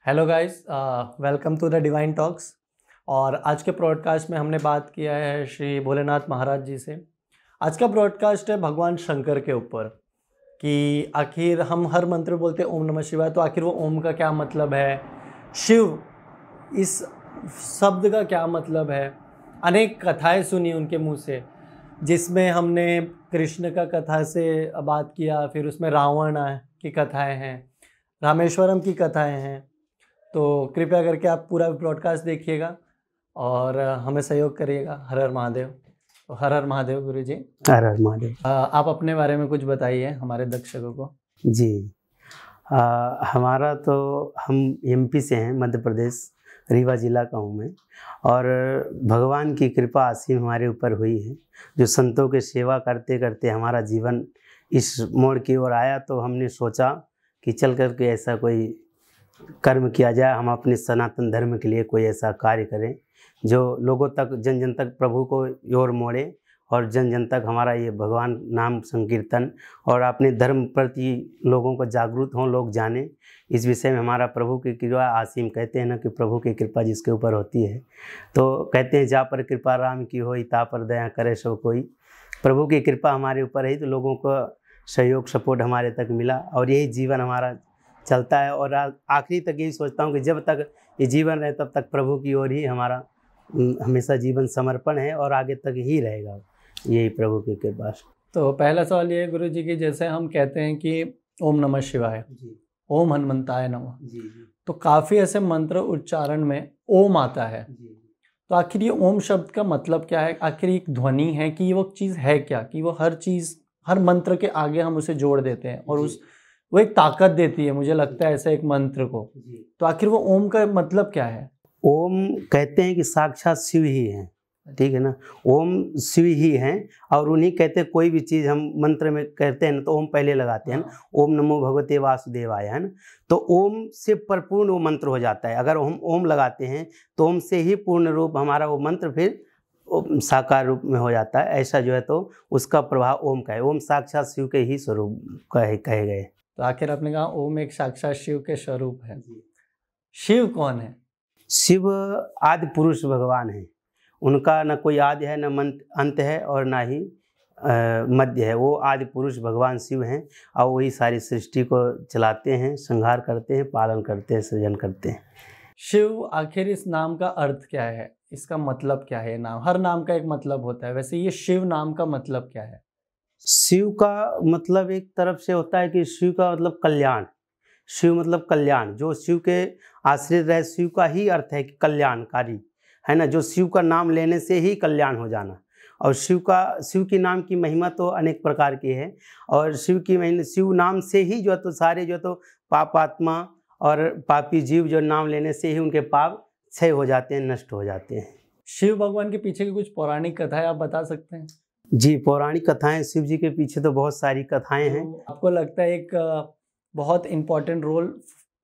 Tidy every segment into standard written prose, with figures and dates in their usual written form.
Hello guys, welcome to the divine talks. और आज के ब्रॉडकास्ट में हमने बात किया है श्री भोलेनाथ महाराज जी से। आज का ब्रॉडकास्ट है भगवान शंकर के ऊपर कि आखिर हम हर मंत्र बोलते हैं ओम नमः शिवाय, तो आखिर वो ओम का क्या मतलब है, शिव इस शब्द का क्या मतलब है। अनेक कथाएं सुनी उनके मुंह से, जिसमें हमने कृष्ण का कथा से बात किया, फिर उसमें रावण की कथाएं हैं, रामेश्वरम की कथाएं हैं। तो कृपया करके आप पूरा ब्रॉडकास्ट देखिएगा और हमें सहयोग करिएगा। हर हर महादेव। तो हर हर महादेव गुरु जी। हर हर महादेव। आप अपने बारे में कुछ बताइए हमारे दर्शकों को। जी, हमारा तो हम एमपी से हैं, मध्य प्रदेश, रीवा जिला का हूँ मैं। और भगवान की कृपा असीम हमारे ऊपर हुई है, जो संतों की सेवा करते करते हमारा जीवन इस मोड़ की ओर आया। तो हमने सोचा कि चल करके ऐसा कोई कर्म किया जाए, हम अपने सनातन धर्म के लिए कोई ऐसा कार्य करें जो लोगों तक, जन जन तक प्रभु को ओर मोड़े और जन जन तक हमारा ये भगवान नाम संकीर्तन और अपने धर्म प्रति लोगों को जागरूक हों, लोग जाने। इस विषय में हमारा प्रभु की कृपा असीम। कहते हैं ना कि प्रभु की कृपा जिसके ऊपर होती है, तो कहते हैं जा पर कृपा राम की होई, ता पर दया करे सो कोई। प्रभु की कृपा हमारे ऊपर है तो लोगों को सहयोग सपोर्ट हमारे तक मिला और यही जीवन हमारा चलता है। और आखिरी तक यही सोचता हूँ कि जब तक ये जीवन रहे तब तक प्रभु की ओर ही हमारा हमेशा जीवन समर्पण है और आगे तक ही रहेगा, यही प्रभु की कृपा। तो पहला सवाल ये है गुरु जी की, जैसे हम कहते हैं कि ओम नमः शिवाय, ओम हनुमंताय नमः, तो काफ़ी ऐसे मंत्र उच्चारण में ओम आता है। तो आखिर ये ओम शब्द का मतलब क्या है? आखिर एक ध्वनि है कि वो चीज़ है क्या, कि वो हर चीज़, हर मंत्र के आगे हम उसे जोड़ देते हैं और वो एक ताकत देती है, मुझे लगता है ऐसा एक मंत्र को। तो आखिर वो ओम का मतलब क्या है? ओम कहते हैं कि साक्षात शिव ही है, ठीक है ना। ओम शिव ही हैं और उन्हीं कहते हैं कोई भी चीज़ हम मंत्र में कहते हैं ना तो ओम पहले लगाते हैं ना। ओम नमो भगवते वासुदेवाय, है ना। तो ओम से परिपूर्ण वो मंत्र हो जाता है। अगर हम ओम लगाते हैं तो ओम से ही पूर्ण रूप हमारा वो मंत्र फिर साकार रूप में हो जाता है। ऐसा जो है तो उसका प्रभाव ओम का है। ओम साक्षात शिव के ही स्वरूप कहे गए। तो आखिर आपने कहा ओम एक साक्षात शिव के स्वरूप है। शिव कौन है? शिव आदि पुरुष भगवान है। उनका न कोई आदि है, न अंत है और ना ही मध्य है। वो आदि पुरुष भगवान शिव हैं और वही सारी सृष्टि को चलाते हैं, संहार करते हैं, पालन करते हैं, सृजन करते हैं। शिव, आखिर इस नाम का अर्थ क्या है, इसका मतलब क्या है? नाम, हर नाम का एक मतलब होता है, वैसे ये शिव नाम का मतलब क्या है? शिव का मतलब एक तरफ से होता है कि शिव का मतलब कल्याण। शिव मतलब कल्याण, जो शिव के आश्रित रहे, शिव का ही अर्थ है कि कल्याणकारी, है ना। जो शिव का नाम लेने से ही कल्याण हो जाना। और शिव की नाम की महिमा तो अनेक प्रकार की है और शिव नाम से ही जो तो सारे जो तो पापात्मा और पापी जीव जो नाम लेने से ही उनके पाप क्षय हो जाते हैं, नष्ट हो जाते हैं। शिव भगवान के पीछे की कुछ पौराणिक कथाएं आप बता सकते हैं? जी, पौराणिक कथाएं, शिव जी के पीछे तो बहुत सारी कथाएं हैं। तो आपको लगता है एक बहुत इम्पोर्टेंट रोल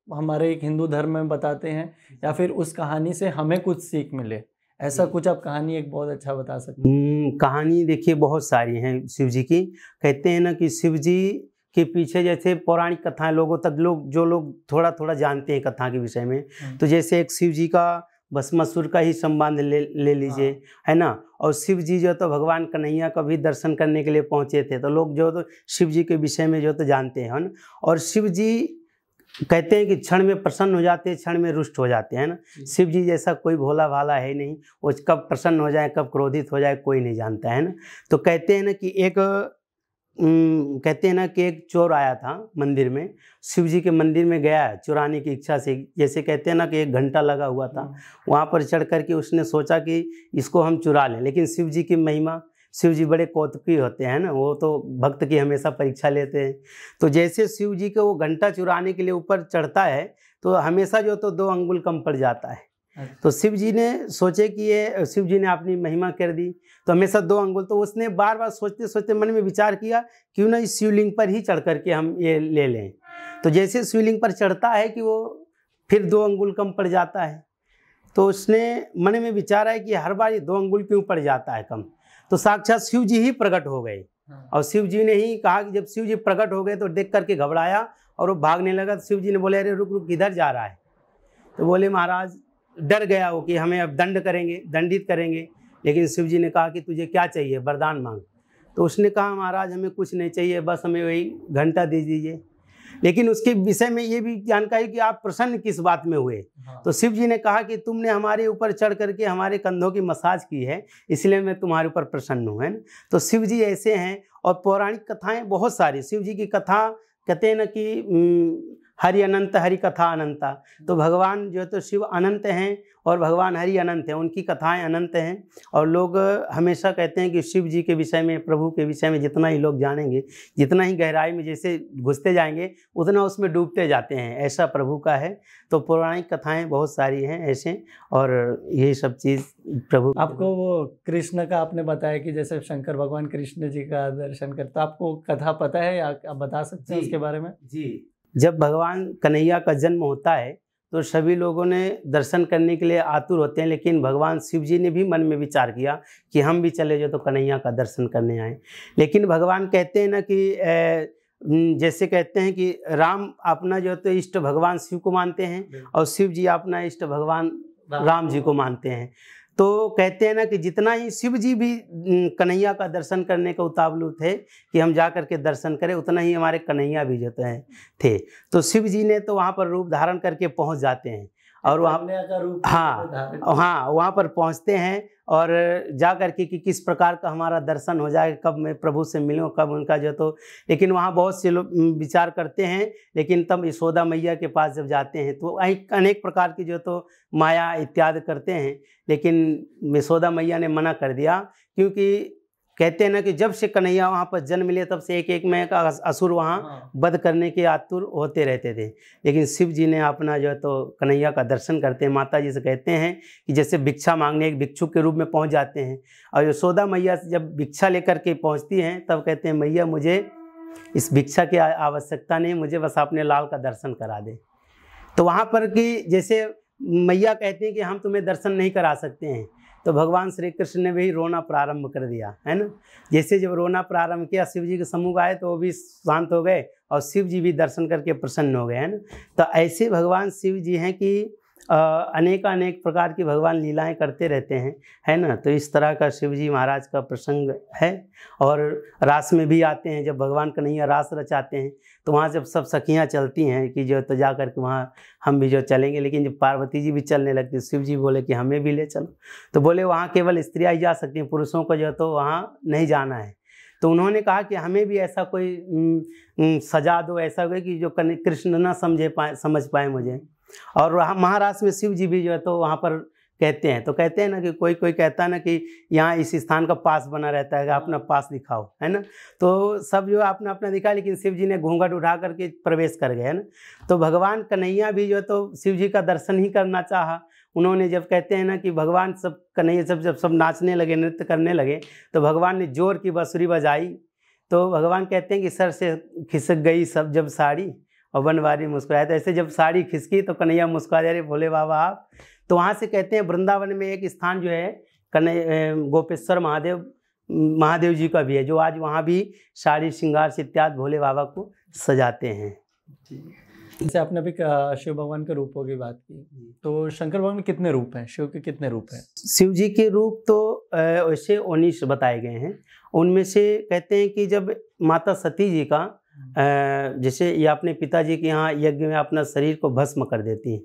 हमारे एक हिंदू धर्म में बताते हैं, या फिर उस कहानी से हमें कुछ सीख मिले, ऐसा कुछ आप कहानी एक बहुत अच्छा बता सकते हैं? कहानी देखिए बहुत सारी हैं शिव जी की। कहते हैं ना कि शिव जी के पीछे जैसे पौराणिक कथाएं जो लोग थोड़ा थोड़ा जानते हैं कथा के विषय में, तो जैसे एक शिव जी का भस्मासुर का ही संबंध ले लीजिए, है ना। और शिव जी जो तो भगवान कन्हैया का भी दर्शन करने के लिए पहुंचे थे, तो लोग जो तो शिव जी के विषय में जो तो जानते हैं। और शिव जी कहते हैं कि क्षण में प्रसन्न हो जाते हैं, क्षण में रुष्ट हो जाते हैं ना। शिव जी जैसा कोई भोला भाला है नहीं, वो कब प्रसन्न हो जाए कब क्रोधित हो जाए कोई नहीं जानता, है ना। तो कहते हैं ना कि एक चोर आया था मंदिर में, शिव जी के मंदिर में गया चुराने की इच्छा से। जैसे कहते हैं ना कि एक घंटा लगा हुआ था, वहाँ पर चढ़ करके उसने सोचा कि इसको हम चुरा लें। लेकिन शिव जी की महिमा, शिव जी बड़े कौतुकी होते हैं ना, वो तो भक्त की हमेशा परीक्षा लेते हैं। तो जैसे शिव जी को वो घंटा चुराने के लिए ऊपर चढ़ता है तो हमेशा जो तो 2 अंगुल कम पड़ जाता है। तो शिव जी ने सोचे कि ये, शिव जी ने अपनी महिमा कर दी तो हमेशा 2 अंगुल। तो उसने बार बार सोचते सोचते मन में विचार किया क्यों ना इस शिवलिंग पर ही चढ़ करके हम ये ले लें। तो जैसे शिवलिंग पर चढ़ता है कि वो फिर 2 अंगुल कम पड़ जाता है। तो उसने मन में विचारा है कि हर बार ये 2 अंगुल क्यों पड़ जाता है कम। तो साक्षात शिव जी ही प्रकट हो गए और शिव जी ने ही कहा कि जब शिव जी प्रकट हो गए तो देख करके घबराया और वो भागने लगा। तो शिव जी ने बोले अरे रुक रुक, किधर जा रहा है। तो बोले महाराज डर गया वो कि हमें अब दंडित करेंगे। लेकिन शिव जी ने कहा कि तुझे क्या चाहिए, वरदान मांग। तो उसने कहा महाराज हमें कुछ नहीं चाहिए, बस हमें वही घंटा दे दीजिए। लेकिन उसके विषय में ये भी जानकारी कि आप प्रसन्न किस बात में हुए। तो शिव जी ने कहा कि तुमने हमारे ऊपर चढ़ करके हमारे कंधों की मसाज की है, इसलिए मैं तुम्हारे ऊपर प्रसन्न हूँ, है ना। तो शिव जी ऐसे हैं। और पौराणिक कथाएं बहुत सारी शिव जी की कथा कहते हैं ना कि हरि अनंत हरि कथा अनंता। तो भगवान जो है तो शिव अनंत हैं और भगवान हरि अनंत हैं, उनकी कथाएं अनंत हैं। और लोग हमेशा कहते हैं कि शिव जी के विषय में, प्रभु के विषय में जितना ही लोग जानेंगे, जितना ही गहराई में जैसे घुसते जाएंगे, उतना उसमें डूबते जाते हैं, ऐसा प्रभु का है। तो पौराणिक कथाएं बहुत सारी हैं ऐसे, और यही सब चीज़ प्रभु। आपको वो कृष्ण का आपने बताया कि जैसे शंकर भगवान कृष्ण जी का दर्शन करते, आपको कथा पता है या आप बता सकते हैं उसके बारे में? जी, जब भगवान कन्हैया का जन्म होता है तो सभी लोगों ने दर्शन करने के लिए आतुर होते हैं, लेकिन भगवान शिव जी ने भी मन में विचार किया कि हम भी चले जो तो कन्हैया का दर्शन करने आए। लेकिन भगवान कहते हैं ना कि जैसे कहते हैं कि राम अपना जो तो इष्ट भगवान शिव को मानते हैं और शिव जी अपना इष्ट भगवान राम जी को मानते हैं। तो कहते हैं ना कि जितना ही शिव जी भी कन्हैया का दर्शन करने का उतावलू थे कि हम जा कर के दर्शन करें, उतना ही हमारे कन्हैया भी जो थे। तो शिव जी ने तो वहाँ पर रूप धारण करके पहुँच जाते हैं और वहाँ का रूप हाँ वहाँ पर पहुँचते हैं और जा कर के कि किस प्रकार का हमारा दर्शन हो जाए, कब मैं प्रभु से मिलूँ, कब उनका जो तो। लेकिन वहाँ बहुत से लोग विचार करते हैं, लेकिन तब यशोदा मैया के पास जब जाते हैं तो अनेक प्रकार की जो तो माया इत्यादि करते हैं, लेकिन यशोदा मैया ने मना कर दिया। क्योंकि कहते हैं ना कि जब से कन्हैया वहाँ पर जन्म लिए तब से एक में का असुर वहाँ वध करने के आतुर होते रहते थे। लेकिन शिव जी ने अपना जो है तो कन्हैया का दर्शन करते हैं। माता जी से कहते हैं कि जैसे भिक्षा मांगने एक भिक्षुक के रूप में पहुँच जाते हैं, और यशोदा मैया जब भिक्षा लेकर के पहुँचती हैं तब कहते हैं मैया मुझे इस भिक्षा की आवश्यकता नहीं, मुझे बस अपने लाल का दर्शन करा दे। तो वहाँ पर कि जैसे मैया कहती हैं कि हम तुम्हें दर्शन नहीं करा सकते हैं, तो भगवान श्री कृष्ण ने भी रोना प्रारंभ कर दिया, है ना। जैसे जब रोना प्रारंभ किया, शिव जी के सम्मुख आए तो वो भी शांत हो गए और शिव जी भी दर्शन करके प्रसन्न हो गए, है ना। तो ऐसे भगवान शिव जी हैं कि अनेक प्रकार की भगवान लीलाएं करते रहते हैं, है ना। तो इस तरह का शिव जी महाराज का प्रसंग है। और रास में भी आते हैं, जब भगवान कन्हैया रास रचाते हैं तो वहाँ जब सब सखियाँ चलती हैं कि जो तो जा कर के वहाँ हम भी जो चलेंगे, लेकिन जब पार्वती जी भी चलने लगती, शिव जी बोले कि हमें भी ले चलो। तो बोले वहाँ केवल स्त्रियाँ ही जा सकती हैं, पुरुषों को जो तो वहाँ नहीं जाना है। तो उन्होंने कहा कि हमें भी ऐसा कोई सजा दो, ऐसा हो कि जो कृष्ण ना समझ पाए मुझे। और महाराष्ट्र में शिव जी भी जो है तो वहाँ पर कहते हैं, तो कहते हैं ना कि कोई कहता है ना कि यहाँ इस स्थान का पास बना रहता है, अपना पास दिखाओ, है ना। तो सब जो अपना अपना दिखा, लेकिन शिव जी ने घूंघट उठा करके प्रवेश कर गए, है ना। तो भगवान कन्हैया भी जो तो शिव जी का दर्शन ही करना चाहा। उन्होंने जब कहते हैं ना कि भगवान सब कन्हैया जब नाचने लगे, नृत्य करने लगे, तो भगवान ने जोर की बांसुरी बजाई। तो भगवान कहते हैं कि सर से खिसक गई सब जब साड़ी और बनवारी मुस्कुराए। तो ऐसे जब साड़ी खिसकी तो कन्हैया मुस्कुरा जा रहे, भोले बाबा आप। तो वहाँ से कहते हैं वृंदावन में एक स्थान जो है गोपेश्वर महादेव जी का भी है, जो आज वहाँ भी साड़ी श्रृंगार से इत्यादि भोले बाबा को सजाते हैं। जैसे आपने अभी शिव भगवान के रूपों की बात की, तो शंकर भगवान के कितने रूप हैं, शिव के कितने रूप हैं? शिव जी के रूप तो वैसे 19 बताए गए हैं। उनमें से कहते हैं कि जब माता सती जी का जैसे ये अपने पिताजी के यहाँ यज्ञ में अपना शरीर को भस्म कर देती हैं,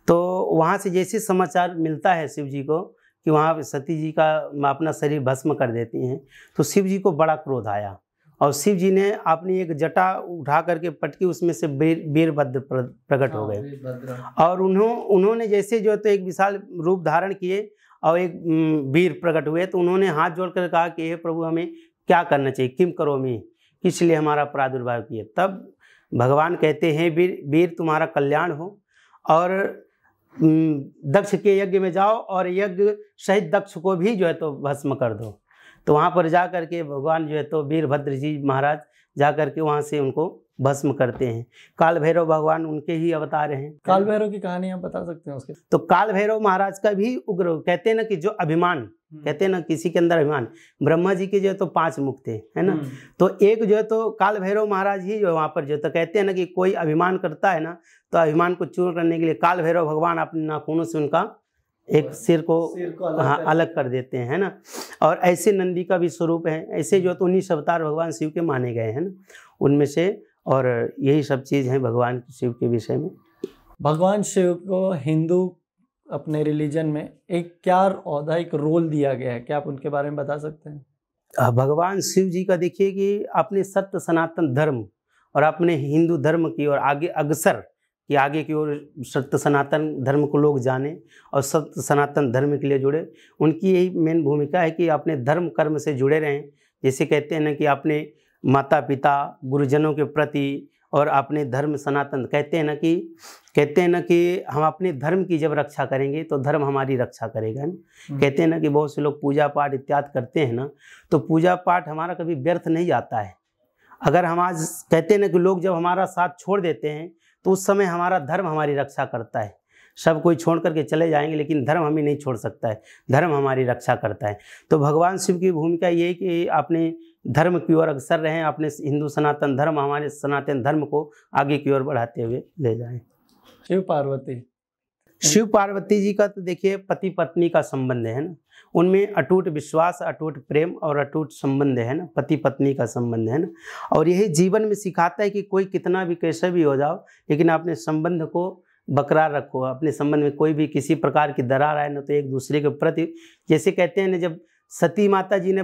तो वहाँ से जैसे समाचार मिलता है शिव जी को कि वहाँ सती जी का अपना शरीर भस्म कर देती हैं, तो शिव जी को बड़ा क्रोध आया और शिव जी ने अपनी एक जटा उठा करके पटकी, उसमें से वीरभद्र प्रकट हो गए। और उन्होंने जैसे जो तो एक विशाल रूप धारण किए और एक वीर प्रकट हुए, तो उन्होंने हाथ जोड़कर कहा कि हे प्रभु हमें क्या करना चाहिए, किम करोमि, किस लिए हमारा प्रादुर्भाव किए। तब भगवान कहते हैं वीर तुम्हारा कल्याण हो और दक्ष के यज्ञ में जाओ और यज्ञ सहित दक्ष को भी जो है तो भस्म कर दो। तो वहाँ पर जा कर के भगवान जो है तो वीरभद्र जी महाराज जा करके वहाँ से उनको भस्म करते हैं। काल भैरव भगवान उनके ही अवतार हैं। काल भैरव की कहानी आप बता सकते हैं उसके? तो काल भैरव महाराज का भी उग्र, कहते हैं ना कि जो अभिमान, कहते हैं ना किसी के अंदर अभिमान, ब्रह्मा जी के जो है तो 5 मुख थे, है ना, तो एक जो है तो काल भैरव महाराज ही जो वहाँ पर जो तो कहते हैं ना कि कोई अभिमान करता है ना, तो अभिमान को चूर करने के लिए काल भैरव भगवान अपने नाखूनों से उनका एक सिर को अलग कर देते हैं, है ना। और ऐसे नंदी का भी स्वरूप है, ऐसे जो तो 19 अवतार भगवान शिव के माने गए हैं ना उनमें से, और यही सब चीज़ है भगवान शिव के विषय में। भगवान शिव को हिंदू अपने रिलीजन में एक क्या औहदा, एक रोल दिया गया है, क्या आप उनके बारे में बता सकते हैं? भगवान शिव जी का देखिए कि अपने सत्य सनातन धर्म और अपने हिंदू धर्म की ओर आगे अग्रसर कि आगे की ओर सत्य सनातन धर्म को लोग जाने और सत्य सनातन धर्म के लिए जुड़े। उनकी यही मेन भूमिका है कि अपने धर्म कर्म से जुड़े रहें। जैसे कहते हैं ना कि अपने माता पिता गुरुजनों के प्रति और अपने धर्म सनातन, कहते हैं ना कि हम अपने धर्म की जब रक्षा करेंगे तो धर्म हमारी रक्षा करेगा ना। कहते हैं ना कि बहुत से लोग पूजा पाठ इत्यादि करते हैं ना, तो पूजा पाठ हमारा कभी व्यर्थ नहीं जाता है। अगर हम आज कहते हैं ना कि लोग जब हमारा साथ छोड़ देते हैं तो उस समय हमारा धर्म हमारी रक्षा करता है। सब कोई छोड़ करके चले जाएंगे लेकिन धर्म हमें नहीं छोड़ सकता है, धर्म हमारी रक्षा करता है। तो भगवान शिव की भूमिका ये है कि अपने धर्म की ओर अग्रसर रहें, अपने हिंदू सनातन धर्म, हमारे सनातन धर्म को आगे की ओर बढ़ाते हुए ले जाएं। शिव पार्वती जी का तो देखिए पति पत्नी का संबंध है ना, उनमें अटूट विश्वास, अटूट प्रेम और अटूट संबंध है ना, पति पत्नी का संबंध है ना। और यही जीवन में सिखाता है कि कोई कितना भी कैसे भी हो जाओ लेकिन अपने संबंध को बरकरार रखो। अपने संबंध में कोई भी किसी प्रकार की दरार आए ना तो एक दूसरे के प्रति, जैसे कहते हैं ना जब सती माता जी ने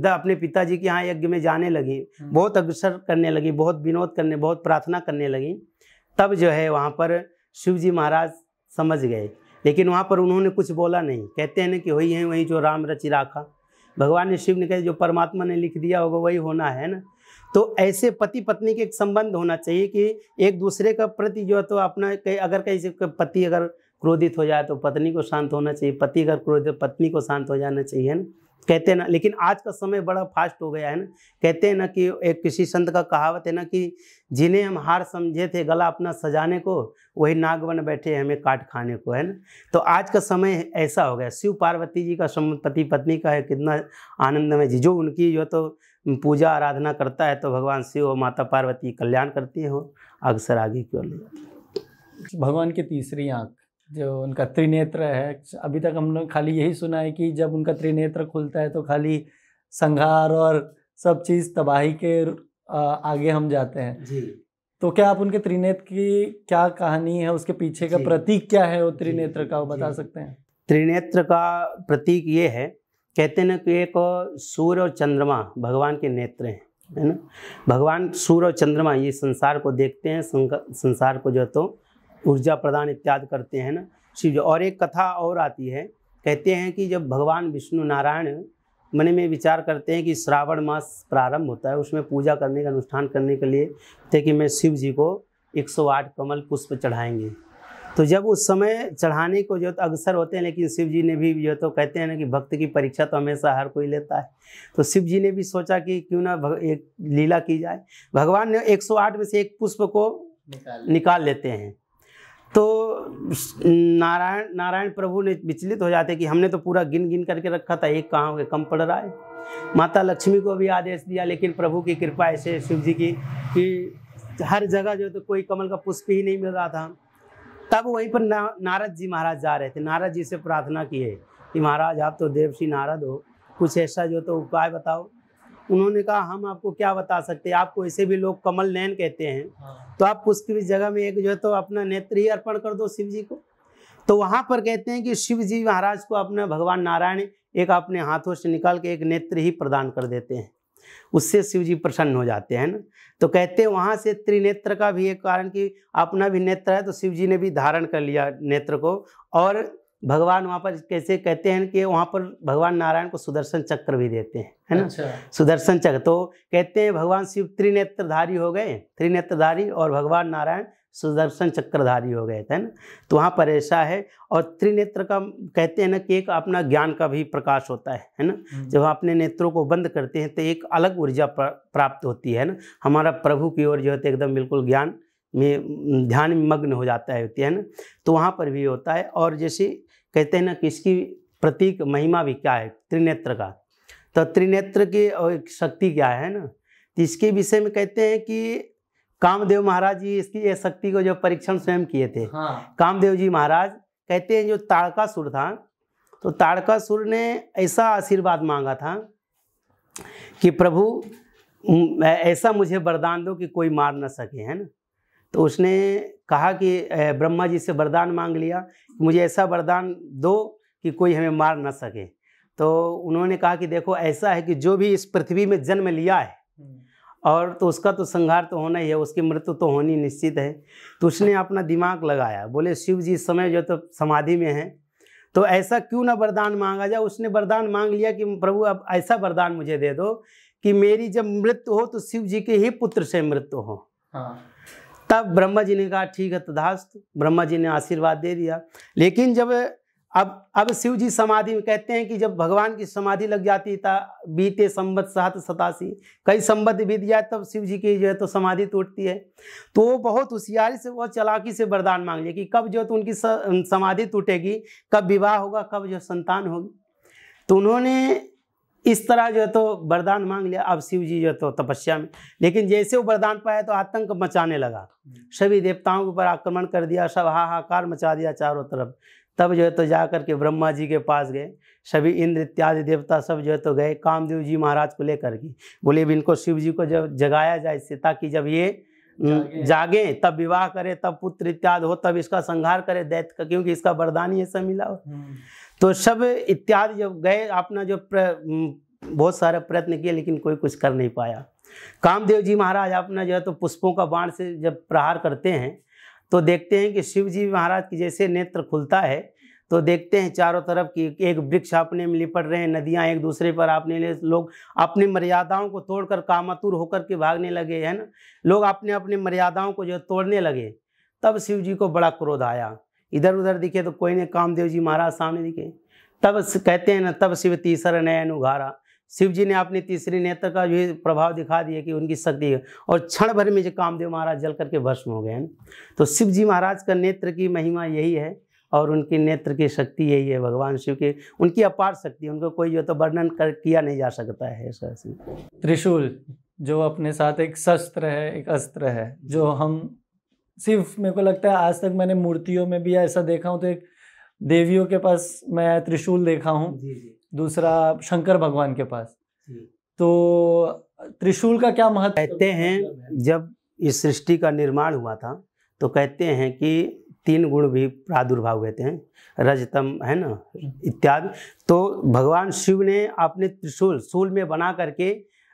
अपने पिताजी के यहाँ यज्ञ में जाने लगी, बहुत अग्रसर करने लगी, बहुत विनोद करने, बहुत प्रार्थना करने लगी, तब जो है वहाँ पर शिव जी महाराज समझ गए, लेकिन वहाँ पर उन्होंने कुछ बोला नहीं। कहते हैं ना कि वही है वही जो राम रचि राखा। भगवान ने शिव ने कहा जो परमात्मा ने लिख दिया होगा वही होना है ना। तो ऐसे पति पत्नी के एक संबंध होना चाहिए कि एक दूसरे का प्रति जो है तो अपना, अगर कहीं पति अगर क्रोधित हो जाए तो पत्नी को शांत होना चाहिए, पति अगर क्रोधित पत्नी को शांत हो जाना चाहिए ना। कहते हैं ना, लेकिन आज का समय बड़ा फास्ट हो गया है ना। कहते हैं ना कि एक किसी संत का कहावत है ना कि जिन्हें हम हार समझे थे गला अपना सजाने को, वही नाग बन बैठे हमें काट खाने को, है ना। तो आज का समय ऐसा हो गया। शिव पार्वती जी का संबंध पति पत्नी का है, कितना आनंदमय जी। जो उनकी जो तो पूजा आराधना करता है तो भगवान शिव और माता पार्वती कल्याण करती है, वो अक्सर आगे की ओर ले जाती है। भगवान की तीसरी आँख, जो उनका त्रिनेत्र है, अभी तक हम लोग खाली यही सुना है कि जब उनका त्रिनेत्र खुलता है तो खाली संहार और सब चीज़ तबाही के आगे हम जाते हैं जी। तो क्या आप उनके त्रिनेत्र की क्या कहानी है, उसके पीछे का प्रतीक क्या है वो त्रिनेत्र का, वो बता सकते हैं? त्रिनेत्र का प्रतीक ये है, कहते हैं ना कि एक सूर्य और चंद्रमा भगवान के नेत्र हैं, है ना। भगवान सूर्य और चंद्रमा ये संसार को देखते हैं, संसार को जो तो ऊर्जा प्रदान इत्यादि करते हैं ना शिव। और एक कथा और आती है, कहते हैं कि जब भगवान विष्णु नारायण मन में विचार करते हैं कि श्रावण मास प्रारंभ होता है, उसमें पूजा करने का अनुष्ठान करने के लिए थे कि मैं शिव जी को 108 कमल पुष्प चढ़ाएंगे। तो जब उस समय चढ़ाने को जो तो अग्रसर होते हैं, लेकिन शिव जी ने भी जो तो कहते हैं ना कि भक्त की परीक्षा तो हमेशा हर कोई लेता है, तो शिव जी ने भी सोचा कि क्यों ना एक लीला की जाए। भगवान ने 108 में से एक पुष्प को निकाल लेते हैं। तो नारायण प्रभु ने विचलित हो जाते कि हमने तो पूरा गिन गिन करके रखा था, एक कहाँ हो गया, कम पड़ रहा है। माता लक्ष्मी को भी आदेश दिया, लेकिन प्रभु की कृपा ऐसे शिव जी की कि हर जगह जो तो कोई कमल का पुष्प ही नहीं मिल रहा था। तब वहीं पर नारद जी महाराज जा रहे थे, नारद जी से प्रार्थना किए कि महाराज आप तो देवर्षि नारद हो, कुछ ऐसा जो तो उपाय बताओ। उन्होंने कहा हम आपको क्या बता सकते हैं, आपको ऐसे भी लोग कमल नयन कहते हैं, तो आप पुष्प की जगह में एक जो है तो अपना नेत्र ही अर्पण कर दो शिव जी को। तो वहाँ पर कहते हैं कि शिव जी महाराज को अपना भगवान नारायण एक अपने हाथों से निकाल के एक नेत्र ही प्रदान कर देते हैं, उससे शिव जी प्रसन्न हो जाते हैं ना। तो कहते हैं वहाँ से त्रिनेत्र का भी एक कारण कि अपना भी नेत्र है, तो शिव जी ने भी धारण कर लिया नेत्र को। और भगवान वहाँ पर कैसे कहते हैं कि वहाँ पर भगवान नारायण को सुदर्शन चक्र भी देते हैं, है ना। अच्छा। सुदर्शन चक्र, तो कहते हैं भगवान शिव त्रिनेत्रधारी हो गए, त्रिनेत्रधारी, और भगवान नारायण सुदर्शन चक्रधारी हो गए थे ना। तो वहाँ पर ऐसा है। और त्रिनेत्र का कहते हैं ना कि एक अपना ज्ञान का भी प्रकाश होता है ना। जब हम अपने नेत्रों को बंद करते हैं तो एक अलग ऊर्जा प्राप्त होती है ना। हमारा प्रभु की ओर जो है एकदम बिल्कुल ज्ञान में ध्यान में मग्न हो जाता है ना। तो वहाँ पर भी होता है। और जैसे कहते हैं ना कि इसकी प्रतीक महिमा भी क्या है त्रिनेत्र का, तो त्रिनेत्र की शक्ति क्या है ना। तो इसके विषय में कहते हैं कि कामदेव महाराज जी इसकी ये शक्ति को जो परीक्षण स्वयं किए थे। हाँ। कामदेव जी महाराज कहते हैं जो ताड़कासुर था, तो ताड़कासुर ने ऐसा आशीर्वाद मांगा था कि प्रभु ऐसा मुझे वरदान दो कि कोई मार न सके, है ना। तो उसने कहा कि ब्रह्मा जी से वरदान मांग लिया, मुझे ऐसा वरदान दो कि कोई हमें मार न सके। तो उन्होंने कहा कि देखो ऐसा है कि जो भी इस पृथ्वी में जन्म लिया है और तो उसका तो संहार तो होना ही है, उसकी मृत्यु तो होनी निश्चित है। तो उसने अपना दिमाग लगाया, बोले शिव जी इस समय जो तो समाधि में है, तो ऐसा क्यों ना वरदान मांगा जाए। उसने वरदान मांग लिया कि प्रभु अब ऐसा वरदान मुझे दे दो कि मेरी जब मृत्यु हो तो शिव जी के ही पुत्र से मृत्यु हो। हाँ। तब ब्रह्मा जी ने कहा ठीक है तथास्तु, ब्रह्मा जी ने आशीर्वाद दे दिया। लेकिन जब अब शिव जी समाधि में, कहते हैं कि जब भगवान की समाधि लग जाती था, बीते संवत 787 कई संवत बीत जाए तब शिव जी की जो है तो समाधि टूटती है। तो वो बहुत होशियारी से, बहुत चालाकी से वरदान मांग लिया कि कब जो है तो उनकी समाधि टूटेगी, कब विवाह होगा, कब जो सन्तान होगी। तो उन्होंने इस तरह जो है तो वरदान मांग लिया। अब शिव जी जो है तो तपस्या में, लेकिन जैसे वो वरदान पाया तो आतंक मचाने लगा, सभी देवताओं के ऊपर आक्रमण कर दिया, सब हाहाकार मचा दिया चारों तरफ। तब जो है तो जा करके ब्रह्मा जी के पास गए, सभी इंद्र इत्यादि देवता सब जो है तो गए कामदेव जी महाराज को लेकर के, बोले इनको शिव जी को जब जगाया जाए इससे, ताकि जब ये जागे तब विवाह करे, तब पुत्र इत्यादि हो, तब इसका संहार करे दैत्य का, क्योंकि इसका वरदान ही ऐसा मिला हो। तो सब इत्यादि जब गए, अपना जो बहुत सारा प्रयत्न किए लेकिन कोई कुछ कर नहीं पाया। कामदेव जी महाराज अपना जो है तो पुष्पों का बाण से जब प्रहार करते हैं तो देखते हैं कि शिव जी महाराज की जैसे नेत्र खुलता है तो देखते हैं चारों तरफ कि एक वृक्ष अपने में लिपट रहे हैं, नदियां एक दूसरे पर अपने लिए, लोग अपनी मर्यादाओं को तोड़कर कामातुर होकर के भागने लगे, है ना। लोग अपने अपने मर्यादाओं को जो तोड़ने लगे। तब शिव जी को बड़ा क्रोध आया, इधर उधर दिखे तो कोई नहीं, कामदेव जी महाराज सामने दिखे। तब कहते हैं ना, तब शिव तीसरा नयन उघारा, शिव जी ने अपनी तीसरी नेत्र का जो प्रभाव दिखा दिया कि उनकी शक्ति है, और क्षण भर में जो कामदेव महाराज जल करके भस्म हो गए हैं। तो शिव जी महाराज का नेत्र की महिमा यही है और उनकी नेत्र की शक्ति यही है। भगवान शिव की उनकी अपार शक्ति, उनको कोई जो तो वर्णन किया नहीं जा सकता है। त्रिशूल जो अपने साथ एक शस्त्र है, एक अस्त्र है, जो हम सिर्फ, मेरे को लगता है आज तक मैंने मूर्तियों में भी ऐसा देखा हूँ, तो एक देवियों के पास मैं त्रिशूल देखा हूँ, दूसरा शंकर भगवान के पास। तो त्रिशूल का क्या महत्व? कहते हैं जब इस सृष्टि का निर्माण हुआ था तो कहते हैं कि 3 गुण भी प्रादुर्भाव हुए थे, रजतम, है ना, इत्यादि। तो भगवान शिव ने अपने त्रिशूल शूल में बना करके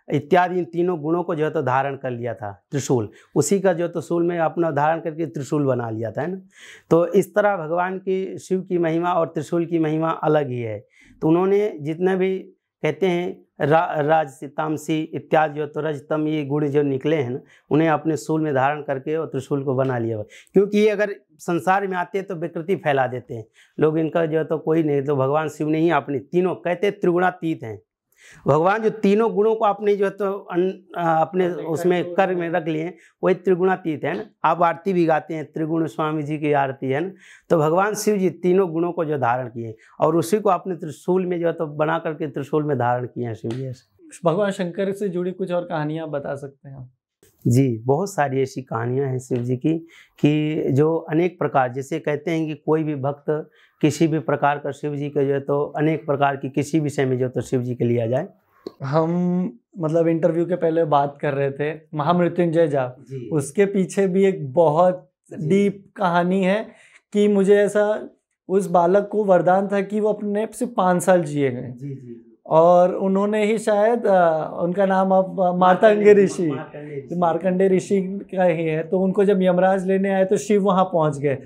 इत्यादि इन तीनों गुणों को जो है तो धारण कर लिया था। त्रिशूल उसी का जो तो शूल में अपना धारण करके त्रिशूल बना लिया था, है ना। तो इस तरह भगवान की शिव की महिमा और त्रिशूल की महिमा अलग ही है। तो उन्होंने जितने भी कहते हैं राज तामसी इत्यादि जो तो रजतम ये गुण जो निकले हैं ना, उन्हें अपने शूल में धारण करके और त्रिशूल को बना लिया। क्योंकि ये अगर संसार में आते हैं तो विकृति फैला देते हैं लोग, इनका जो तो कोई नहीं। तो भगवान शिव ने ही अपने तीनों, कहते त्रिगुणातीत हैं भगवान, जो तीनों गुणों को अपने जो है तो अपने उसमें कर में रख लिए, वही त्रिगुणातीत है ना। आप आरती भी गाते हैं, त्रिगुण स्वामी जी की आरती, है ना। तो भगवान शिव जी तीनों गुणों को जो धारण किए और उसी को अपने त्रिशूल में जो है तो बना करके त्रिशूल में धारण किए हैं शिव जी। भगवान शंकर से जुड़ी कुछ और कहानियाँ बता सकते हैं? जी, बहुत सारी ऐसी कहानियाँ हैं शिव जी की कि जो अनेक प्रकार, जैसे कहते हैं कि कोई भी भक्त किसी भी प्रकार का शिव जी के जो है तो अनेक प्रकार की किसी विषय में जो तो शिव जी के लिया जाए। हम मतलब इंटरव्यू के पहले बात कर रहे थे महामृत्युंजय जाप, उसके पीछे भी एक बहुत डीप कहानी है कि मुझे ऐसा, उस बालक को वरदान था कि वो अपने सिर्फ 5 साल जिए गए, और उन्होंने ही शायद उनका नाम अब मार्कंडे ऋषि का ही है। तो उनको जब यमराज लेने आए तो शिव वहाँ पहुँच गए।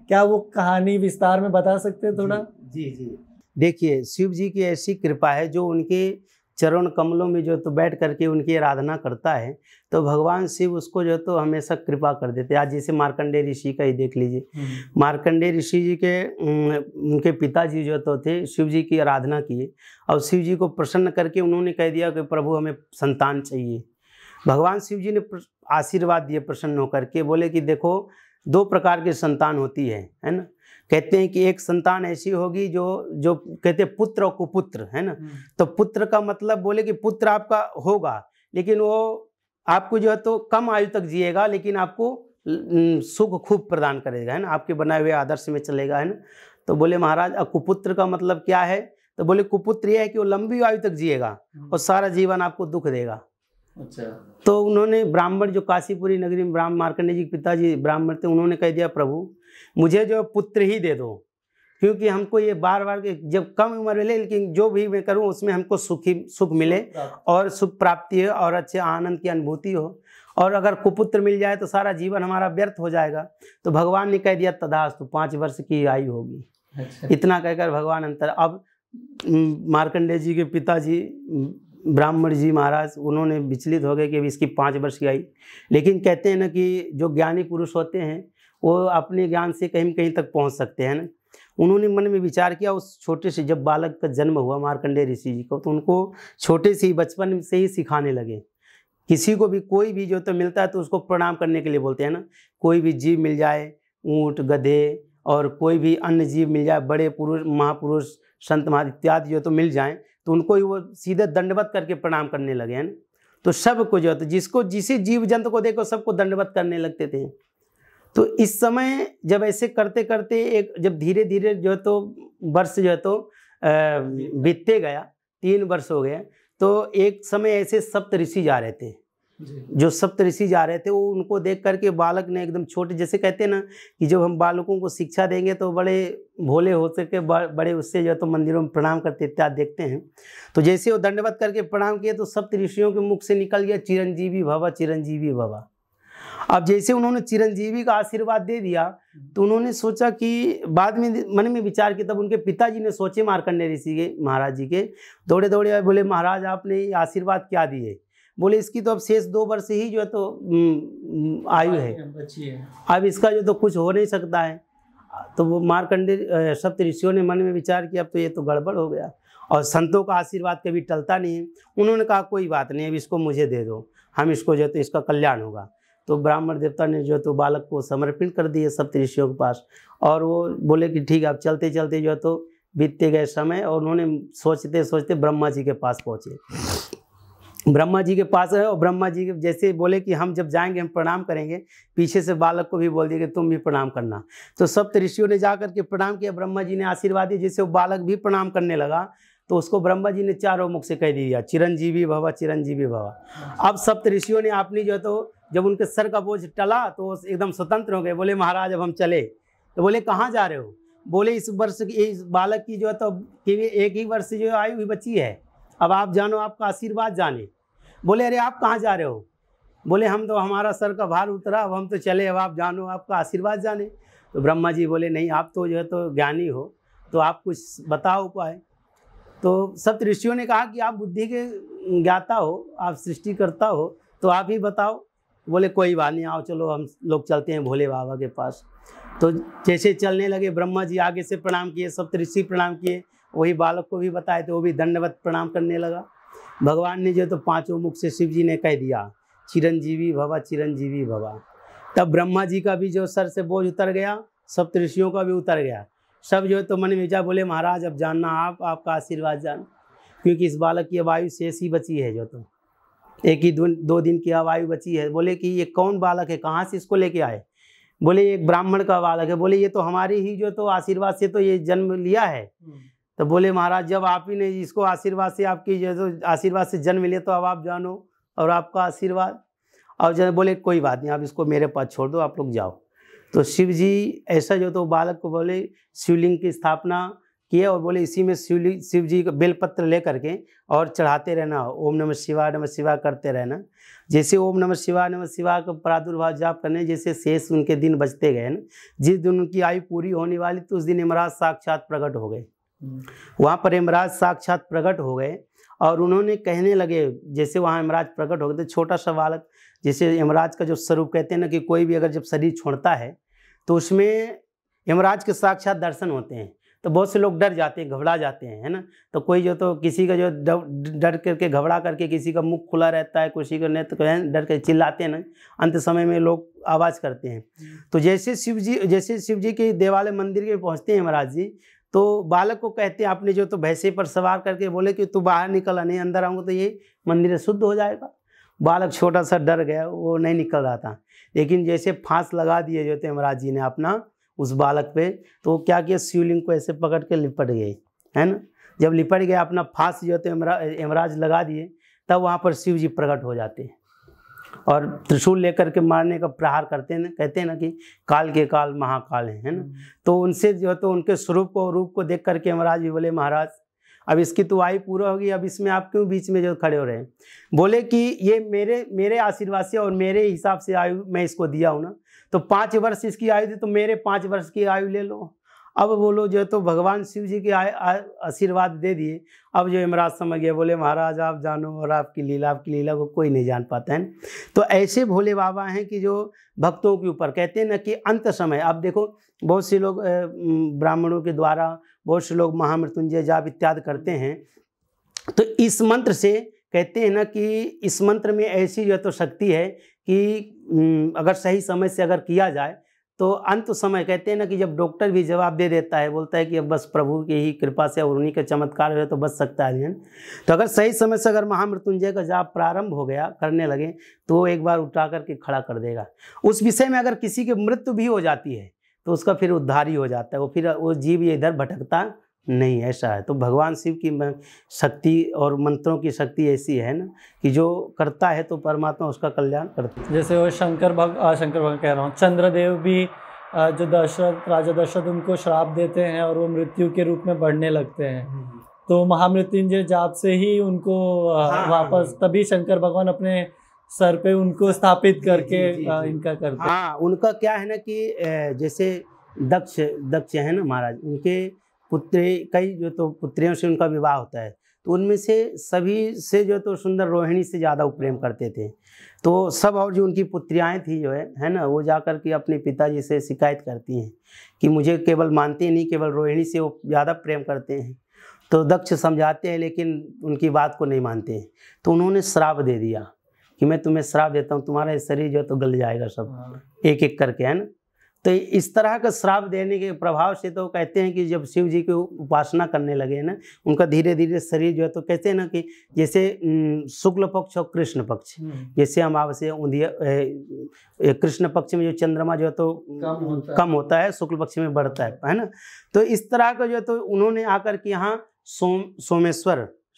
क्या वो कहानी विस्तार में बता सकते हैं थोड़ा? जी। देखिए, शिव जी की ऐसी कृपा है जो उनके चरण कमलों में जो तो बैठ करके उनकी आराधना करता है तो भगवान शिव उसको जो तो हमेशा कृपा कर देते हैं। आज जैसे मार्कंडेय ऋषि का ही देख लीजिए, मार्कंडेय ऋषि जी के उनके पिताजी जो तो थे शिव जी की आराधना किए और शिव जी को प्रसन्न करके उन्होंने कह दिया कि प्रभु हमें संतान चाहिए। भगवान शिव जी ने आशीर्वाद दिए प्रसन्न होकर के, बोले कि देखो 2 प्रकार की संतान होती है ना। कहते हैं कि एक संतान ऐसी होगी जो कहते हैं पुत्र और कुपुत्र, है ना। तो पुत्र का मतलब बोले कि पुत्र आपका होगा लेकिन वो आपको जो है तो कम आयु तक जिएगा लेकिन आपको सुख खूब प्रदान करेगा, है ना, आपके बनाए हुए आदर्श में चलेगा, है ना। तो बोले महाराज कुपुत्र का मतलब क्या है? तो बोले कुपुत्र यह है कि वो लंबी आयु तक जिएगा और सारा जीवन आपको दुख देगा। अच्छा। तो उन्होंने ब्राह्मण जो काशीपुरी नगरी में ब्राह्मण मार्कंडेय जी के पिताजी ब्राह्मण थे, उन्होंने कह दिया प्रभु मुझे जो पुत्र ही दे दो, क्योंकि हमको ये बार बार जब कम उम्र मिले लेकिन जो भी मैं करूं उसमें हमको सुख मिले और सुख प्राप्ति हो और अच्छे आनंद की अनुभूति हो, और अगर कुपुत्र मिल जाए तो सारा जीवन हमारा व्यर्थ हो जाएगा। तो भगवान ने कह दिया तथास्तु, 5 वर्ष की आयु होगी। अच्छा। इतना कहकर भगवान अंतर। अब मार्कंडेय जी के पिताजी ब्राह्मण जी महाराज उन्होंने विचलित हो गए कि इसकी 5 वर्ष की आई, लेकिन कहते हैं ना कि जो ज्ञानी पुरुष होते हैं वो अपने ज्ञान से कहीं कहीं तक पहुंच सकते हैं ना। उन्होंने मन में विचार किया, उस छोटे से जब बालक का जन्म हुआ मार्कंडेय ऋषि जी को, तो उनको छोटे से ही बचपन से ही सिखाने लगे। किसी को भी कोई भी जो तो मिलता है तो उसको प्रणाम करने के लिए बोलते हैं ना। कोई भी जीव मिल जाए, ऊँट गधे और कोई भी अन्य जीव मिल जाए, बड़े पुरुष महापुरुष संत महा इत्यादि जो तो मिल जाएं तो उनको ही वो सीधे दंडवत करके प्रणाम करने लगे, हैं। तो सबको जो तो जिसको जिसे जीव जंतु को देखो सबको दंडवत करने लगते थे। तो इस समय जब ऐसे करते करते एक जब धीरे धीरे जो तो वर्ष जो तो बीतते गया, 3 वर्ष हो गए, तो एक समय ऐसे सप्त ऋषि जा रहे थे। जो सप्त ऋषि जा रहे थे वो उनको देख करके बालक ने एकदम छोटे, जैसे कहते हैं ना कि जब हम बालकों को शिक्षा देंगे तो बड़े भोले हो सके, बड़े उससे जो तो मंदिरों में प्रणाम करते इत्यादि देखते हैं। तो जैसे वो दंडवत करके प्रणाम किए तो सप्त ऋषियों के मुख से निकल गया चिरंजीवी भवा, चिरंजीवी भवा। अब जैसे उन्होंने चिरंजीवी का आशीर्वाद दे दिया तो उन्होंने सोचा कि बाद में मन में विचार किया, तब उनके पिताजी ने सोचे मार्कंडेय ऋषि के महाराज जी के, दौड़े दौड़े बोले महाराज आपने आशीर्वाद क्या दिए? बोले इसकी तो अब शेष 2 वर्ष ही जो है तो आयु है, अब इसका जो तो कुछ हो नहीं सकता है। तो वो मार्कंडेय सप्त ऋषियों ने मन में विचार किया अब तो ये तो गड़बड़ हो गया, और संतों का आशीर्वाद कभी टलता नहीं है। उन्होंने कहा कोई बात नहीं, अब इसको मुझे दे दो, हम इसको जो तो इसका कल्याण होगा। तो ब्राह्मण देवता ने जो तो बालक को समर्पित कर दिए सप्त ऋषियों के पास, और वो बोले कि ठीक है। अब चलते चलते जो तो बीतते गए समय और उन्होंने सोचते सोचते ब्रह्मा जी के पास पहुँचे। ब्रह्मा जी के पास है और ब्रह्मा जी के जैसे बोले कि हम जब जाएंगे हम प्रणाम करेंगे, पीछे से बालक को भी बोल दिया कि तुम भी प्रणाम करना। तो सप्त ऋषियों ने जाकर के प्रणाम किया, ब्रह्मा जी ने आशीर्वाद दिया। जैसे वो बालक भी प्रणाम करने लगा तो उसको ब्रह्मा जी ने चारों मुख से कह दिया चिरंजीवी भवा, चिरंजीवी भवा। अब सप्त ऋषियों ने अपनी जो तो जब उनके सर का बोझ टला तो एकदम स्वतंत्र हो गए। बोले महाराज अब हम चले। तो बोले कहाँ जा रहे हो? बोले इस वर्ष इस बालक की जो है तो 1 ही वर्ष जो आयु हुई बची है, अब आप जानो, आपका आशीर्वाद जाने। बोले अरे आप कहाँ जा रहे हो? बोले हम तो हमारा सर का भार उतरा, अब हम तो चले, अब आप जानो, आपका आशीर्वाद जाने। तो ब्रह्मा जी बोले नहीं, आप तो जो है तो ज्ञानी हो, तो आप कुछ बताओ उपाय। तो सप्त ऋषियों ने कहा कि आप बुद्धि के ज्ञाता हो, आप सृष्टिकर्ता हो, तो आप ही बताओ। बोले कोई बात नहीं, आओ चलो हम लोग चलते हैं भोले बाबा के पास। तो जैसे चलने लगे ब्रह्मा जी आगे से प्रणाम किए, सप्त ऋषि प्रणाम किए, वही बालक को भी बताए तो वो भी दंडवत प्रणाम करने लगा। भगवान ने जो तो 5 मुख से शिव जी ने कह दिया चिरंजीवी भवा, चिरंजीवी भवा। तब ब्रह्मा जी का भी जो सर से बोझ उतर गया, सप्त ऋषियों का भी उतर गया। सब जो है तो मन में विचार, बोले महाराज अब जानना आपका आशीर्वाद जान, क्योंकि इस बालक की आयु शेष ही बची है, जो तो 1 ही 2 दिन की आयु बची है। बोले कि ये कौन बालक है, कहाँ से इसको लेके आए? बोले एक ब्राह्मण का बालक है। बोले ये तो हमारी ही जो तो आशीर्वाद से तो ये जन्म लिया है। तो बोले महाराज जब आप ही ने इसको आशीर्वाद से, आपकी जो तो आशीर्वाद से जन्म लिया, तो अब आप जानो और आपका आशीर्वाद। और जब बोले कोई बात नहीं, आप इसको मेरे पास छोड़ दो, आप लोग जाओ। तो शिव जी ऐसा जो तो बालक को बोले शिवलिंग की स्थापना किए और बोले इसी में शिव जी का बेलपत्र ले करके और चढ़ाते रहना, ओम नमः शिवाय करते रहना। जैसे ओम नमः शिवाय का प्रादुर्भाव जाप करने जैसे शेष उनके दिन बचते गए ना, जिस दिन उनकी आयु पूरी होने वाली तो उस दिन यमराज साक्षात प्रकट हो गए। वहाँ पर यमराज साक्षात प्रकट हो गए और उन्होंने कहने लगे, जैसे वहाँ यमराज प्रकट हो गए थे, छोटा सा बालक, जैसे यमराज का जो स्वरूप कहते हैं ना कि कोई भी अगर जब शरीर छोड़ता है तो उसमें यमराज के साक्षात दर्शन होते हैं, तो बहुत से लोग डर जाते हैं, घबरा जाते हैं, है ना। तो कोई जो तो किसी का जो डर करके घबरा करके किसी का मुख खुला रहता है, किसी का नेत्र डर के चिल्लाते हैं ना, अंत समय में लोग आवाज़ करते हैं। तो जैसे शिव जी के देवालय मंदिर के पहुँचते हैं यमराज जी, तो बालक को कहते हैं, आपने जो तो भैंसे पर सवार करके बोले कि तू बाहर निकल, नहीं अंदर आऊँगा तो ये मंदिर शुद्ध हो जाएगा। बालक छोटा सा डर गया, वो नहीं निकल रहा था, लेकिन जैसे फांस लगा दिए जो थे यमराज जी ने अपना उस बालक पे, तो क्या किया, शिवलिंग को ऐसे पकड़ के लिपट गए, है ना। जब लिपट गया अपना फांस जो थे यमराज लगा दिए, तब वहाँ पर शिव जी प्रकट हो जाते हैं और त्रिशूल लेकर के मारने का प्रहार करते हैं। कहते हैं ना कि काल के काल महाकाल है ना। तो उनसे जो तो उनके स्वरूप को रूप को देख करके यमराज भी बोले, महाराज अब इसकी तो आयु पूरा होगी, अब इसमें आप क्यों बीच में जो खड़े हो रहे हैं। बोले कि ये मेरे आशीर्वाद से और मेरे हिसाब से आयु मैं इसको दिया हूँ ना, तो 5 वर्ष इसकी आयु थी, तो मेरे 5 वर्ष की आयु ले लो। अब बोलो जो तो भगवान शिव जी के आशीर्वाद दे दिए। अब जो यमराज समझ गए, बोले महाराज आप जानो और आपकी लीला को कोई नहीं जान पाता है। तो ऐसे भोले बाबा हैं कि जो भक्तों के ऊपर कहते हैं ना कि अंत समय, आप देखो बहुत से लोग ब्राह्मणों के द्वारा बहुत से लोग महामृत्युंजय जाप इत्यादि करते हैं, तो इस मंत्र से कहते हैं ना कि इस मंत्र में ऐसी जो तो शक्ति है कि अगर सही समय से अगर किया जाए तो अंत समय, कहते हैं ना कि जब डॉक्टर भी जवाब दे देता है, बोलता है कि अब बस प्रभु की ही कृपा से और उन्हीं के चमत्कार है तो बच सकता है। तो अगर सही समय से अगर महामृत्युंजय का जाप प्रारंभ हो गया, करने लगे, तो वो एक बार उठा करके खड़ा कर देगा। उस विषय में अगर किसी की मृत्यु भी हो जाती है तो उसका फिर उद्धार ही हो जाता है, वो फिर वो जीव ये इधर भटकता नहीं, ऐसा है। तो भगवान शिव की शक्ति और मंत्रों की शक्ति ऐसी है ना कि जो करता है तो परमात्मा उसका कल्याण करता है। जैसे वो शंकर भगवान कह रहा हूँ, चंद्रदेव भी जो राजा दशरथ उनको श्राप देते हैं और वो मृत्यु के रूप में बढ़ने लगते हैं, तो महामृत्युंजय जाप से ही उनको वापस तभी शंकर भगवान अपने सर पे उनको स्थापित करके इनका करते हैं। हाँ, उनका क्या है ना कि जैसे दक्ष है ना महाराज, उनके पुत्री कई जो तो पुत्रियों से उनका विवाह होता है, तो उनमें से सभी से जो तो सुंदर रोहिणी से ज़्यादा प्रेम करते थे। तो सब और जो उनकी पुत्रियाँ थी जो है ना, वो जाकर के अपने पिताजी से शिकायत करती हैं कि मुझे केवल मानते नहीं, केवल रोहिणी से वो ज़्यादा प्रेम करते हैं। तो दक्ष समझाते हैं लेकिन उनकी बात को नहीं मानते हैं, तो उन्होंने श्राप दे दिया कि मैं तुम्हें श्राप देता हूँ, तुम्हारा शरीर जो तो गल जाएगा सब एक एक करके, है ना। तो इस तरह का श्राप देने के प्रभाव से तो कहते हैं कि जब शिव जी की उपासना करने लगे ना, उनका धीरे धीरे शरीर जो है तो कहते हैं ना कि जैसे शुक्ल पक्ष और कृष्ण पक्ष, जैसे अमावस्या उदिया, कृष्ण पक्ष में जो चंद्रमा जो है तो कम होता है, शुक्ल पक्ष में बढ़ता है ना। तो इस तरह का जो है तो उन्होंने आकर के यहाँ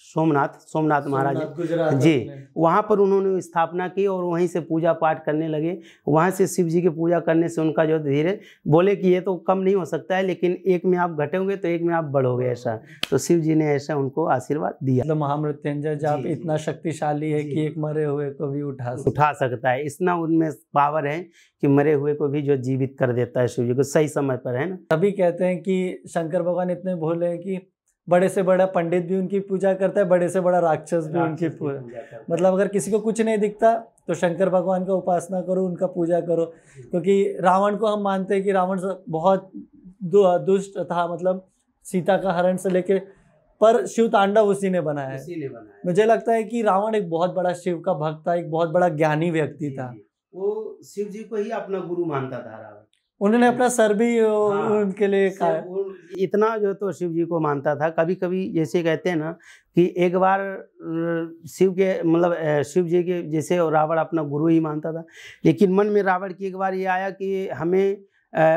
सोमनाथ महाराज जी, वहाँ पर उन्होंने स्थापना की और वहीं से पूजा पाठ करने लगे। वहाँ से शिव जी की पूजा करने से उनका जो धीरे बोले कि ये तो कम नहीं हो सकता है, लेकिन एक में आप घटेंगे तो एक में आप बढ़ोगे, ऐसा। तो शिव जी ने ऐसा उनको आशीर्वाद दिया। मतलब महामृत्युंजय जाप इतना शक्तिशाली है कि एक मरे हुए को भी उठा सकता है, इतना उनमें पावर है कि मरे हुए को भी जो जीवित कर देता है शिव जी को सही समय पर, है ना। तभी कहते हैं कि शंकर भगवान इतने भोले हैं कि बड़े से बड़ा पंडित भी उनकी पूजा करता है, बड़े से बड़ा राक्षस भी उनकी पूजा। मतलब अगर किसी को कुछ नहीं दिखता तो शंकर भगवान का उपासना करो, उनका पूजा करो। क्योंकि रावण को हम मानते हैं कि रावण बहुत दुष्ट था, मतलब सीता का हरण से लेके, पर शिव तांडव उसी ने बनाया है। मुझे लगता है कि रावण एक बहुत बड़ा शिव का भक्त था, एक बहुत बड़ा ज्ञानी व्यक्ति था। वो शिव जी को ही अपना गुरु मानता था रावण। उन्होंने अपना सर भी उनके लिए इतना जो तो शिव जी को मानता था। कभी कभी जैसे कहते हैं ना कि एक बार शिव जी के जैसे रावण अपना गुरु ही मानता था, लेकिन मन में रावण की एक बार ये आया कि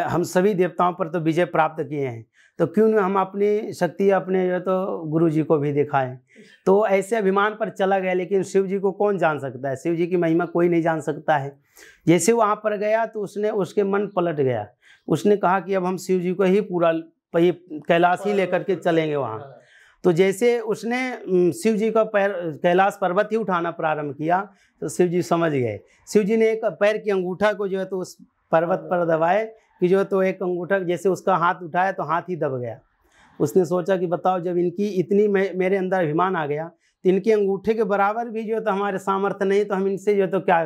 हम सभी देवताओं पर तो विजय प्राप्त किए हैं, तो क्यों न हम अपनी शक्ति अपने जो तो गुरु जी को भी दिखाएं। तो ऐसे अभिमान पर चला गया, लेकिन शिव जी को कौन जान सकता है, शिव जी की महिमा कोई नहीं जान सकता है। जैसे वहाँ पर गया तो उसके मन पलट गया, उसने कहा कि अब हम शिव जी को ही पूरा कैलाश ही लेकर के चलेंगे वहाँ। तो जैसे उसने शिव जी का पैर कैलाश पर्वत ही उठाना प्रारंभ किया तो शिव जी समझ गए। शिव जी ने एक पैर की अंगूठा को जो है तो उस पर्वत पर दबाए कि जो तो एक अंगूठा जैसे उसका हाथ उठाया तो हाथ ही दब गया। उसने सोचा कि बताओ, जब इनकी इतनी मेरे अंदर अभिमान आ गया तो इनके अंगूठे के बराबर भी जो है तो हमारे सामर्थ्य नहीं, तो हम इनसे जो है तो क्या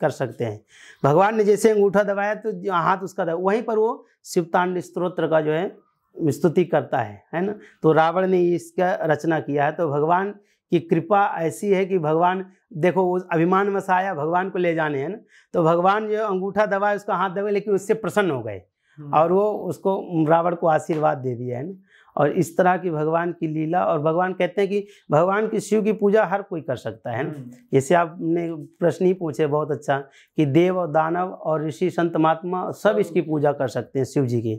कर सकते हैं। भगवान ने जैसे अंगूठा दबाया तो हाथ उसका दबा, वहीं पर वो शिवतांडव स्तोत्र का जो है स्तुति करता है ना। तो रावण ने इसका रचना किया है। तो भगवान की कृपा ऐसी है कि भगवान देखो वो अभिमान में से आया भगवान को ले जाने, है ना, तो भगवान जो अंगूठा दबाए उसका हाथ दबाए, लेकिन उससे प्रसन्न हो गए और वो उसको रावण को आशीर्वाद दे दिया, है ना। और इस तरह की भगवान की लीला, और भगवान कहते हैं कि भगवान की शिव की पूजा हर कोई कर सकता है ना। जैसे आपने प्रश्न ही पूछे बहुत अच्छा कि देव और दानव और ऋषि संत महात्मा सब इसकी पूजा कर सकते हैं शिव जी की।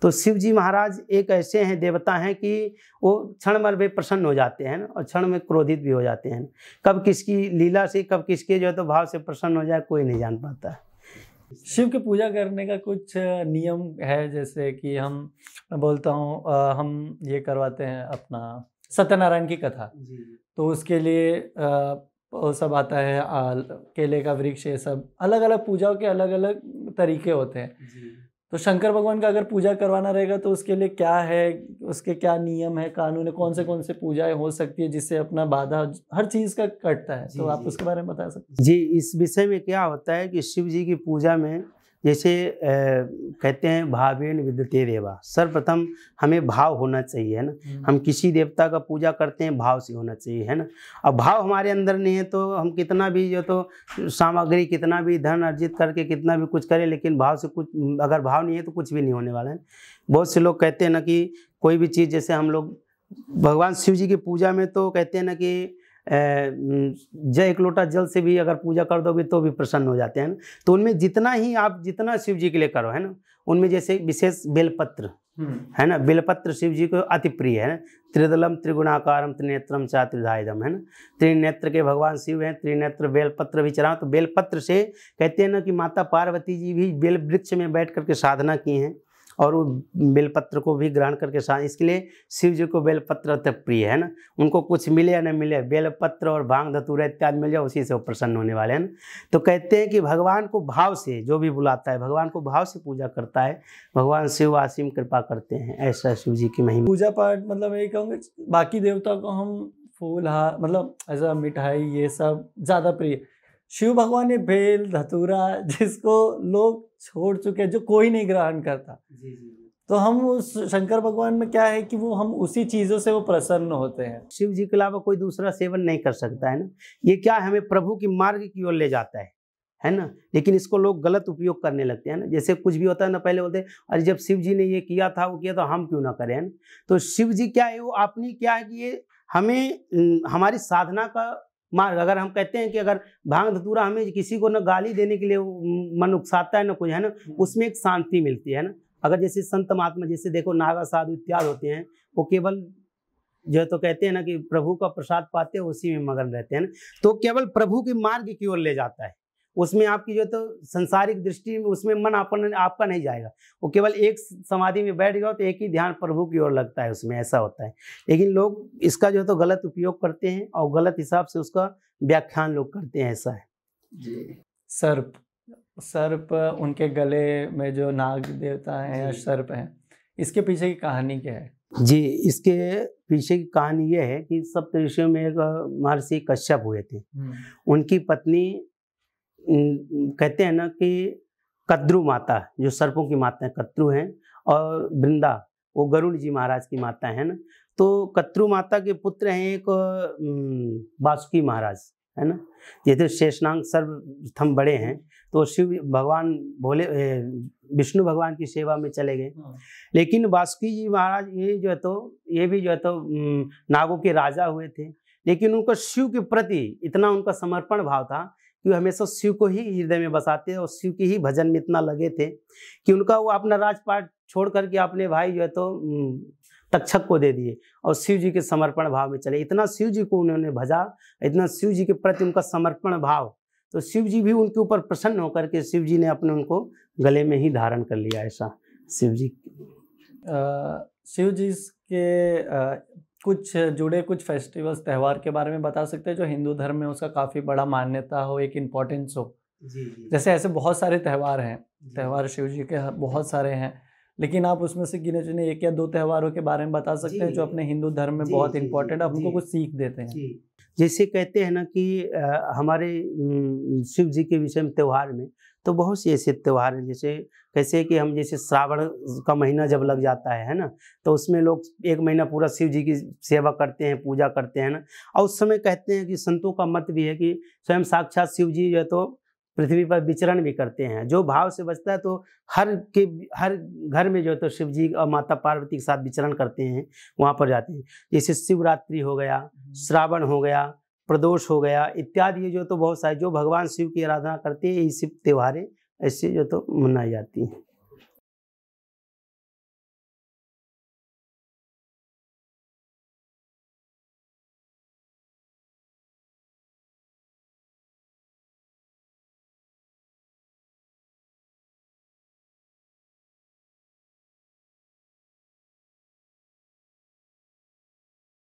तो शिव जी महाराज एक ऐसे हैं देवता हैं कि वो क्षण भर में प्रसन्न हो जाते हैं और क्षण में क्रोधित भी हो जाते हैं। कब किसकी लीला से कब किसके जो है तो भाव से प्रसन्न हो जाए कोई नहीं जान पाता है। शिव की पूजा करने का कुछ नियम है, जैसे कि मैं बोलता हूँ हम ये करवाते हैं अपना सत्यनारायण की कथा, तो उसके लिए वो सब आता है, केले का वृक्ष, ये सब अलग अलग पूजाओं के अलग अलग तरीके होते हैं। तो शंकर भगवान का अगर पूजा करवाना रहेगा तो उसके लिए क्या है, उसके क्या नियम है, कानून है, कौन से पूजाएं हो सकती है जिससे अपना बाधा हर चीज़ का कटता है, तो आप उसके बारे में बता सकते हैं? जी, इस विषय में क्या होता है कि शिव जी की पूजा में जैसे कहते हैं भावेन विद्यते देवा, सर्वप्रथम हमें भाव होना चाहिए, है ना। हम किसी देवता का पूजा करते हैं भाव से होना चाहिए, है ना। अब भाव हमारे अंदर नहीं है तो हम कितना भी जो तो सामग्री, कितना भी धन अर्जित करके कितना भी कुछ करें, लेकिन भाव से कुछ, अगर भाव नहीं है तो कुछ भी नहीं होने वाला है। बहुत से लोग कहते हैं ना कि कोई भी चीज़, जैसे हम लोग भगवान शिव जी की पूजा में तो कहते हैं ना कि एक लोटा जल से भी अगर पूजा कर दोगे तो भी प्रसन्न हो जाते हैं। तो उनमें जितना ही आप जितना शिव जी के लिए करो, है ना, उनमें जैसे विशेष बेलपत्र, है ना, बेलपत्र शिव जी को अति प्रिय है ना। त्रिदलम त्रिगुणाकारम त्रिनेत्रम चा त्रिधायदम, है ना। त्रिनेत्र के भगवान शिव हैं, त्रिनेत्र बेलपत्र भी चढ़ाओ। तो बेलपत्र से कहते हैं ना कि माता पार्वती जी भी बेल वृक्ष में बैठ करके साधना की हैं और वो बेलपत्र को भी ग्रहण करके इसके लिए शिव जी को बेलपत्र अति प्रिय है ना। उनको कुछ मिले या न मिले, बेलपत्र और भांग धतूरा इत्यादि मिल जाए, उसी से वो प्रसन्न होने वाले हैं ना। तो कहते हैं कि भगवान को भाव से जो भी बुलाता है, भगवान को भाव से पूजा करता है, भगवान शिव असीम कृपा करते हैं। ऐसा शिव जी की महिमा। पूजा पाठ मतलब ये कहूँगे, बाकी देवताओं को हम फूल हार मतलब ऐसा मिठाई ये सब ज़्यादा प्रिय, शिव भगवान ने बेल धतूरा जिसको लोग छोड़ चुके हैं, जो कोई नहीं ग्रहण करता। तो हम उस शंकर भगवान में क्या है कि वो हम उसी चीज़ों से वो प्रसन्न होते हैं। शिव जी के अलावा कोई दूसरा सेवन नहीं कर सकता, है ना। ये क्या हमें प्रभु की मार्ग की ओर ले जाता है ना। लेकिन इसको लोग गलत उपयोग करने लगते हैं ना। जैसे कुछ भी होता है ना, पहले बोलते हैं अरे जब शिव जी ने ये किया था वो किया तो हम क्यों ना करें, है ना। तो शिव जी क्या है, वो अपनी क्या है कि ये हमें हमारी साधना का मार्ग, अगर हम कहते हैं कि अगर भांग धतूरा हमें किसी को न गाली देने के लिए मन उकसाता है ना कुछ, है ना, उसमें एक शांति मिलती है ना। अगर जैसे संत महात्मा, जैसे देखो नागा साधु इत्यादि होते हैं, वो केवल जो तो कहते हैं ना कि प्रभु का प्रसाद पाते हैं, उसी में मगन रहते हैं ना। तो केवल प्रभु के मार्ग की ओर ले जाता है, उसमें आपकी जो तो संसारिक दृष्टि में उसमें मन आपका नहीं जाएगा। वो केवल एक समाधि में बैठ गया तो एक ही ध्यान प्रभु की ओर लगता है, उसमें ऐसा होता है। लेकिन लोग इसका जो तो गलत उपयोग करते हैं और गलत हिसाब से उसका व्याख्यान लोग करते हैं, ऐसा है जी। सर्प उनके गले में जो नाग देवता है या सर्प है, इसके पीछे की कहानी क्या है? जी, इसके पीछे की कहानी ये है कि सप्तऋषियों में एक महर्षि कश्यप हुए थे। उनकी पत्नी कहते हैं ना कि कद्रु माता, जो सर्पों की माता है कद्रु हैं, और वृंदा वो गरुड़ जी महाराज की माता है ना। तो कद्रु माता के पुत्र हैं एक वासुकी महाराज, है ना। जैसे शेषनाग सर्वप्रथम बड़े हैं, तो शिव भगवान भोले विष्णु भगवान की सेवा में चले गए। लेकिन वासुकी जी महाराज ये भी जो है तो नागों के राजा हुए थे। लेकिन उनका शिव के प्रति इतना उनका समर्पण भाव था कि हमेशा शिव को ही हृदय में बसाते और शिव के ही भजन में इतना लगे थे कि उनका वो अपना राजपाट छोड़ करके अपने भाई जो है तो तक्षक को दे दिए और शिव जी के समर्पण भाव में चले। इतना शिव जी को उन्होंने भजा, इतना शिव जी के प्रति उनका समर्पण भाव, तो शिव जी भी उनके ऊपर प्रसन्न होकर के शिव जी ने अपने उनको गले में ही धारण कर लिया। ऐसा शिव जी के कुछ जुड़े कुछ फेस्टिवल्स त्यौहार के बारे में बता सकते हैं जो हिंदू धर्म में उसका काफ़ी बड़ा मान्यता हो, एक इम्पोर्टेंस हो? जी। जैसे ऐसे बहुत सारे त्यौहार हैं, त्यौहार शिव जी के बहुत सारे हैं, लेकिन आप उसमें से गिने चुने एक या दो त्योहारों के बारे में बता सकते हैं जो अपने हिंदू धर्म में बहुत इम्पोर्टेंट, हमको कुछ सीख देते हैं? जैसे कहते हैं ना कि हमारे शिव जी के विषय में त्यौहार में तो बहुत से ऐसे त्यौहार हैं, जैसे कैसे कि हम जैसे श्रावण का महीना जब लग जाता है ना, तो उसमें लोग 1 महीना पूरा शिव जी की सेवा करते हैं, पूजा करते हैं ना। और उस समय कहते हैं कि संतों का मत भी है कि स्वयं साक्षात शिव जी जो है तो पृथ्वी पर विचरण भी करते हैं। जो भाव से बचता है तो हर घर में जो है तो शिव जी और माता पार्वती के साथ विचरण करते हैं, वहाँ पर जाते हैं। जैसे शिवरात्रि हो गया, श्रावण हो गया, प्रदोष हो गया इत्यादि, ये जो तो बहुत सारे जो भगवान शिव की आराधना करते हैं, ये शिव त्योहारें ऐसे जो तो मनाई जाती हैं।